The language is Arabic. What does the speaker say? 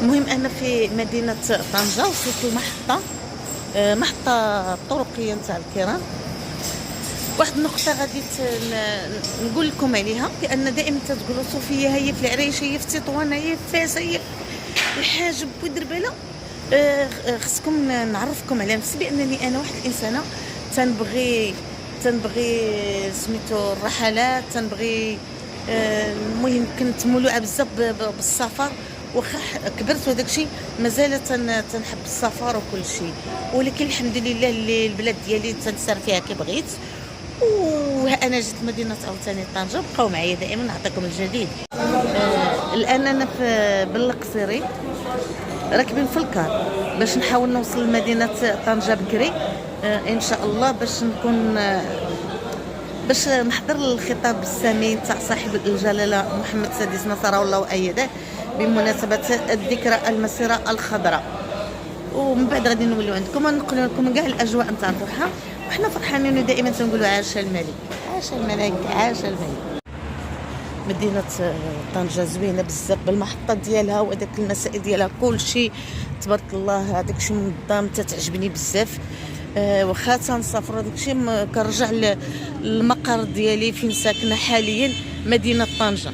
المهم انا في مدينه طنجه، وصلت محطه طرقيه نتاع الكرام. واحد النقطه غادي نقول لكم عليها، لان دائما تتقولوا صوفيا هي في العريش، هي في تطوان، هي في فاس، هي في الحاجب ودربله. خصكم نعرفكم على نفسي بانني انا واحد الانسانه تنبغي سميتو الرحلات، تنبغي المهم كنت مولوعه بزاف بالسفر. واخا كبرت وداك الشيء مازال تنحب السفر وكل شيء، ولكن الحمد لله اللي البلاد ديالي تنسر فيها كي بغيت. وانا جيت مدينه عاوتاني طنجه، بقاو معايا دائما نعطيكم الجديد. الان انا في بالقصيري راكبين في الكار باش نحاول نوصل لمدينه طنجه بكري ان شاء الله، باش نكون باش نحضر الخطاب السامي تاع صاحب الجلاله محمد السادس نصره الله وايده بمناسبه الذكرى المسيره الخضراء. ومن بعد غادي نوليو عندكم نقول لكم كاع الاجواء نتاع الفرحه، وحنا فرحانين ودائما تنقولوا عاش الملك، عاش الملك، عاش الملك. مدينه طنجه زوينه بزاف بالمحطه ديالها وداك المسائل ديالها، كل شيء تبارك الله، هذاك الشيء منظم تتعجبني بزاف. واخا تنسافر داك الشيء كنرجع للمقر ديالي فين ساكنه حاليا، مدينه طنجه.